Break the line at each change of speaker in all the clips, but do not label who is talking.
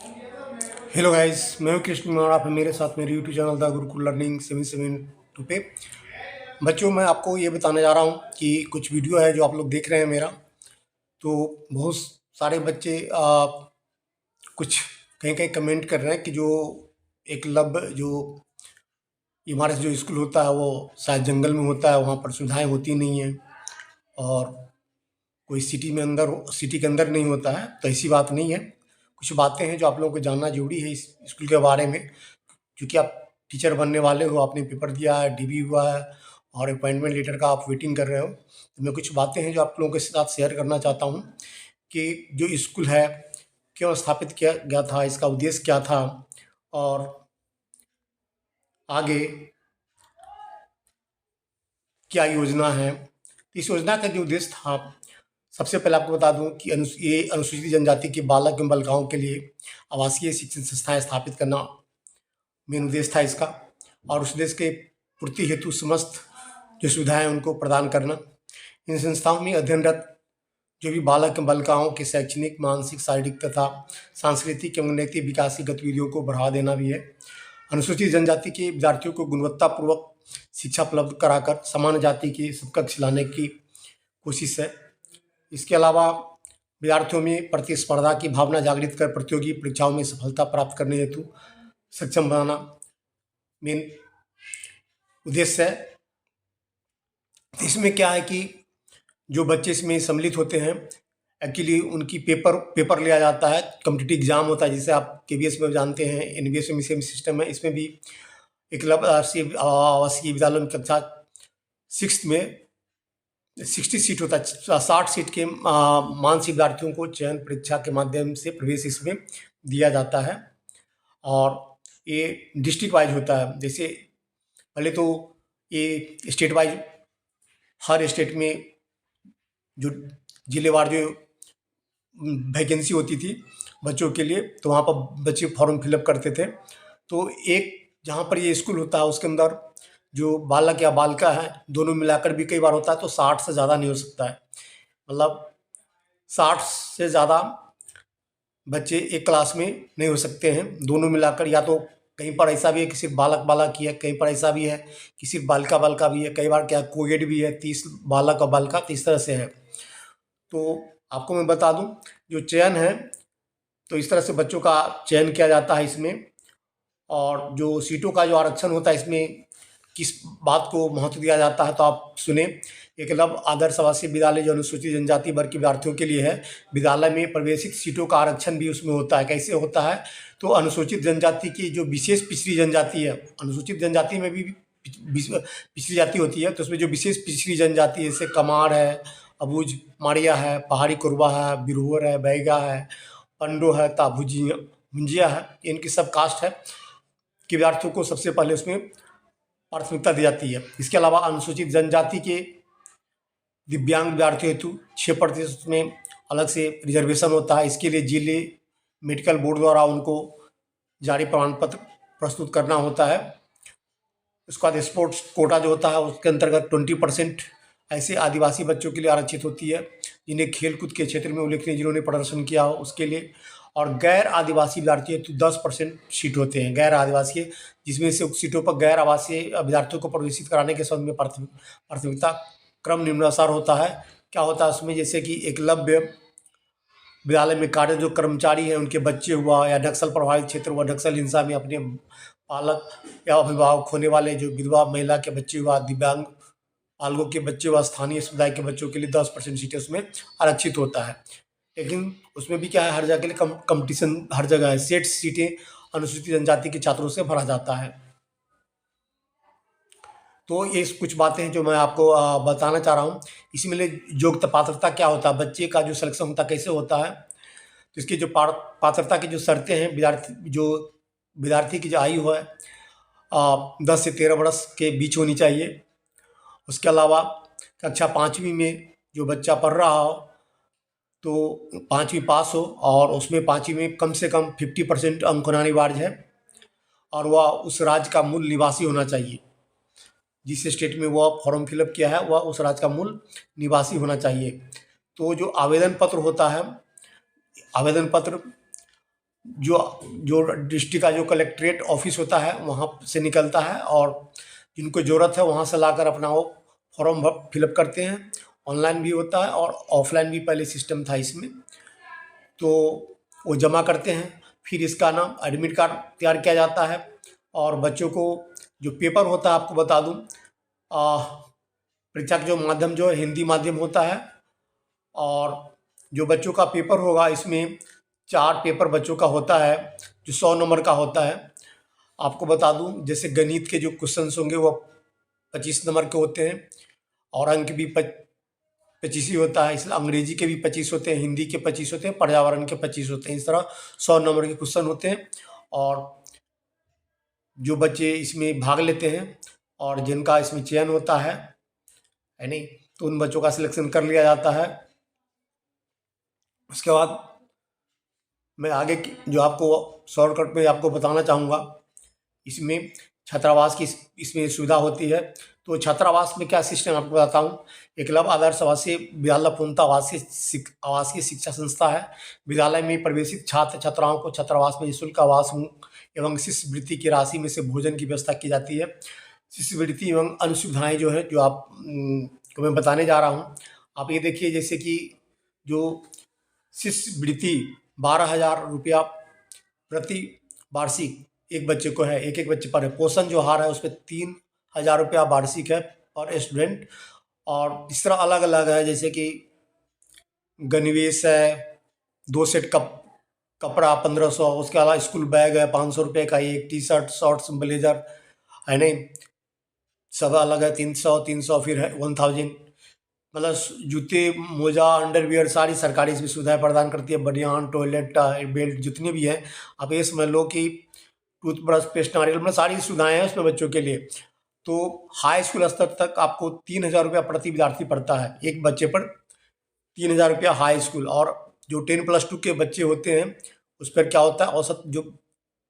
Hello guys, मैं हूं कृष्ण और आप हैं मेरे साथ मेरे YouTube channel the Gurukul learning 772 पे। बच्चों, मैं आपको ये बताने जा रहा हूं कि कुछ वीडियो है जो आप लोग देख रहे हैं मेरा। तो बहुत सारे बच्चे कुछ कहीं कहीं कमेंट कर रहे हैं कि जो एकलव्य जो ये हमारा जो स्कूल होता है वो शायद जंगल में होता है, वहाँ पर सुविधाएं होती नहीं हैं और कोई सिटी के अंदर नहीं होता है। तो ऐसी बात नहीं है। कुछ बातें हैं जो आप लोगों को जानना जरूरी है इस स्कूल के बारे में, क्योंकि आप टीचर बनने वाले हो, आपने पेपर दिया है, डीबी हुआ है और अपॉइंटमेंट लेटर का आप वेटिंग कर रहे हो। तो मैं कुछ बातें हैं जो आप लोगों के साथ शेयर करना चाहता हूँ कि जो स्कूल है क्यों स्थापित किया गया था, इसका उद्देश्य क्या था और आगे क्या योजना है। इस योजना का जो उद्देश्य था, सबसे पहले आपको बता दूं कि ये अनुसूचित जनजाति के बालक एवं बालिकाओं के लिए आवासीय शिक्षण संस्थाएं स्थापित करना मेन उद्देश्य था इसका, और उस उद्देश्य के पूर्ति हेतु समस्त जो सुविधाएं उनको प्रदान करना। इन संस्थाओं में अध्ययनरत जो भी बालक एवं बालिकाओं के शैक्षणिक, मानसिक, शारीरिक तथा सांस्कृतिक एवं नैतिक विकास की गतिविधियों को बढ़ावा देना भी है। अनुसूचित जनजाति के विद्यार्थियों को गुणवत्तापूर्वक शिक्षा उपलब्ध कराकर सामान्य जाति के समकक्ष लाने की कोशिश है। इसके अलावा विद्यार्थियों में प्रतिस्पर्धा की भावना जागृत कर प्रतियोगी परीक्षाओं में सफलता प्राप्त करने हेतु सक्षम बनाना मेन उद्देश्य है। इसमें क्या है कि जो बच्चे इसमें सम्मिलित होते हैं, एक्चुअली उनकी पेपर लिया जाता है, कॉम्पिटिटिव एग्जाम होता है, जिसे आप केबीएस में जानते हैं, एनबीएस में सेम सिस्टम है। इसमें भी एकलव्य आवासीय विद्यालय में कक्षा 6 में 60 सीट होता है, 60 सीट के मानसिक विद्यार्थियों को चयन परीक्षा के माध्यम से प्रवेश इसमें दिया जाता है। और ये डिस्ट्रिक्ट वाइज होता है। जैसे पहले तो ये स्टेट वाइज हर स्टेट में जो जिलेवार जो वैकेंसी होती थी बच्चों के लिए, तो वहाँ पर बच्चे फॉर्म फिलअप करते थे। तो एक जहाँ पर ये स्कूल होता है उसके अंदर जो बालक या बालिका है दोनों मिलाकर भी कई बार होता है तो 60 से ज़्यादा नहीं हो सकता है। मतलब 60 से ज़्यादा बच्चे एक क्लास में नहीं हो सकते हैं दोनों मिलाकर। या तो कहीं पर ऐसा भी है कि सिर्फ बालक बालक ही है, कहीं पर ऐसा भी है कि सिर्फ बालिका बालिका भी है, कई बार क्या कोएड भी है, 30 बालक और बालिका, तो इस तरह से है। तो आपको मैं बता दूं, जो चयन है तो इस तरह से बच्चों का चयन किया जाता है इसमें। और जो सीटों का जो आरक्षण होता है इसमें किस बात को महत्व दिया जाता है तो आप सुने। एकलव्य आदर्श आवासीय विद्यालय जो अनुसूचित जनजाति वर्ग के विद्यार्थियों के लिए है, विद्यालय में प्रवेशित सीटों का आरक्षण भी उसमें होता है। कैसे होता है, तो अनुसूचित जनजाति की जो विशेष पिछड़ी जनजाति है, अनुसूचित जनजाति में भी पिछड़ी जाति होती है, तो उसमें जो विशेष पिछड़ी जनजाति है जैसे कमार है, अबूझ माड़िया है, पहाड़ी कुरबा है, बिरहोर है, बैगा है, पंडो है, भुंजिया है, इनकी सब कास्ट है कि विद्यार्थियों को सबसे पहले उसमें प्राथमिकता दी जाती है। इसके अलावा अनुसूचित जनजाति के दिव्यांग विद्यार्थियों हेतु 6% में अलग से रिजर्वेशन होता है। इसके लिए जिले मेडिकल बोर्ड द्वारा उनको जारी प्रमाण पत्र प्रस्तुत करना होता है। उसके बाद स्पोर्ट्स कोटा जो होता है उसके अंतर्गत 20% ऐसे आदिवासी बच्चों के लिए आरक्षित होती है जिन्हें खेलकूद के क्षेत्र में उल्लेखनीय जिन्होंने प्रदर्शन किया हो उसके लिए। और गैर आदिवासी विद्यार्थी हेतु 10% सीट होते हैं गैर आदिवासी, जिसमें से उक्त सीटों पर गैर आवासीय विद्यार्थियों को प्रवेशित कराने के संबंध में प्राथमिकता क्रम निम्नानुसार होता है। क्या होता है उसमें, जैसे कि एकलव्य विद्यालय में कार्यरत जो कर्मचारी हैं उनके बच्चे हुआ, या नक्सल प्रभावित क्षेत्र हुआ, नक्सल हिंसा में अपने पालक या अभिभावक होने वाले जो विधवा महिला के बच्चे हुआ, दिव्यांग पालकों के बच्चे हुआ, स्थानीय समुदाय के बच्चों के लिए 10% सीटें उसमें आरक्षित होता है। लेकिन उसमें भी क्या है, हर जगह के लिए कंपटीशन हर जगह है। 60 सीटें अनुसूचित जनजाति के छात्रों से भरा जाता है। तो ये कुछ बातें हैं जो मैं आपको बताना चाह रहा हूँ। इसमें योग्यता पात्रता क्या होता है, बच्चे का जो सिलेक्शन होता है कैसे होता है, तो इसकी जो पात्रता की जो शर्तें हैं, विद्यार्थी की जो आयु है 10 से 13 वर्ष के बीच होनी चाहिए। उसके अलावा कक्षा 5वीं में जो बच्चा पढ़ रहा हो तो 5वीं पास हो और उसमें 5वीं में कम से कम 50% अंक होना अनिवार्य है। और वह उस राज्य का मूल निवासी होना चाहिए, जिस स्टेट में वह फॉर्म फिलअप किया है वह उस राज्य का मूल निवासी होना चाहिए। तो जो आवेदन पत्र होता है, आवेदन पत्र जो जो डिस्ट्रिक्ट का जो कलेक्ट्रेट ऑफिस होता है वहाँ से निकलता है, और जिनको ज़रूरत है वहाँ से लाकर अपना वो फॉर्म फिलअप करते हैं। ऑनलाइन भी होता है और ऑफलाइन भी पहले सिस्टम था इसमें, तो वो जमा करते हैं। फिर इसका नाम एडमिट कार्ड तैयार किया जाता है, और बच्चों को जो पेपर होता है आपको बता दूं, परीक्षा का जो माध्यम जो है हिंदी माध्यम होता है। और जो बच्चों का पेपर होगा इसमें 4 पेपर बच्चों का होता है, जो 100 नंबर का होता है। आपको बता दूं, जैसे गणित के जो क्वेश्चंस होंगे वो 25 नंबर के होते हैं, और अंक भी 25 ही होता है। इसलिए अंग्रेजी के भी 25 होते हैं, हिंदी के 25 होते हैं, पर्यावरण के 25 होते हैं। इस तरह 100 नंबर के क्वेश्चन होते हैं, और जो बच्चे इसमें भाग लेते हैं और जिनका इसमें चयन होता है नहीं, तो उन बच्चों का सिलेक्शन कर लिया जाता है। उसके बाद मैं आगे जो आपको शॉर्टकट में आपको बताना चाहूँगा, इसमें छात्रावास की इसमें सुविधा होती है। तो छात्रावास में क्या सिस्टम आपको बताता हूँ। एकलव्य आदर्श आवासीय विद्यालय पूर्णतः आवासीय शिक्षा संस्था है। विद्यालय में प्रवेशित छात्र छात्राओं को छात्रावास में निःशुल्क आवास एवं शिष्यवृत्ति की राशि में से भोजन की व्यवस्था की जाती है। शिष्यवृत्ति एवं अन्य सुविधाएँ जो है जो आप को मैं बताने जा रहा हूँ। आप ये देखिए, जैसे कि जो शिष्यवृत्ति 12,000 रुपया प्रति वार्षिक एक बच्चे को है, एक बच्चे पर है। पोषण जो आहार है उसपे 3,000 रुपया वार्षिक है पर स्टूडेंट। और तीसरा अलग अलग है, जैसे कि गणवेश है, 2 सेट कपड़ा 1500, उसके अलावा स्कूल बैग है 500 रुपये का एक, टी शर्ट शॉर्ट्स ब्लेजर है नहीं, सब अलग है 300 फिर है 1000। मतलब जूते मोजा अंडरवियर सारी सरकारी इसमें सुविधाएं प्रदान करती है। बनियान टॉयलेट बेल्ट जितने भी हैं, आप ये समझ लो कि टूथब्रश पेस्ट नारियल मतलब सारी सुविधाएं हैं उसमें बच्चों के लिए। तो हाई स्कूल स्तर तक आपको 3,000 रुपया प्रति विद्यार्थी पड़ता है, एक बच्चे पर 3,000 रुपया हाई स्कूल। और जो 10+2 के बच्चे होते हैं उस पर क्या होता है, औसत जो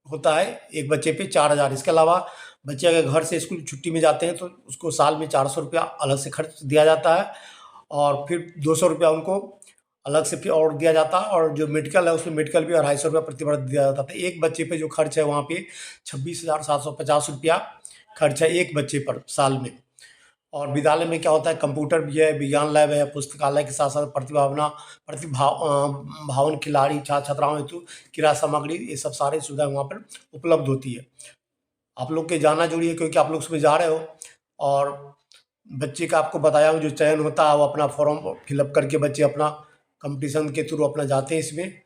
होता है एक बच्चे पे 4,000। इसके अलावा बच्चे अगर घर से स्कूल छुट्टी में जाते हैं तो उसको साल में 400 रुपया अलग से खर्च दिया जाता है, और फिर 200 रुपया उनको अलग से फिर और दिया जाता है। और जो मेडिकल है उसमें मेडिकल भी 250 रुपया प्रति वर्ष दिया जाता है। एक बच्चे पे जो खर्च है वहाँ पे 26,750 रुपया खर्च है एक बच्चे पर साल में। और विद्यालय में क्या होता है, कंप्यूटर भी है, विज्ञान लैब है, पुस्तकालय के साथ साथ भावन खिलाड़ी छात्र छात्राओं हेतु क्रीड़ा सामग्री, ये सब सारी सुविधाएं वहाँ पर उपलब्ध होती है। आप लोग के जाना जरूरी है क्योंकि आप लोग उसमें जा रहे हो। और बच्चे का आपको बताया हूँ जो चयन होता है वो अपना फॉर्म फिलअप करके बच्चे अपना कंपटीशन के थ्रू अपना जाते हैं इसमें।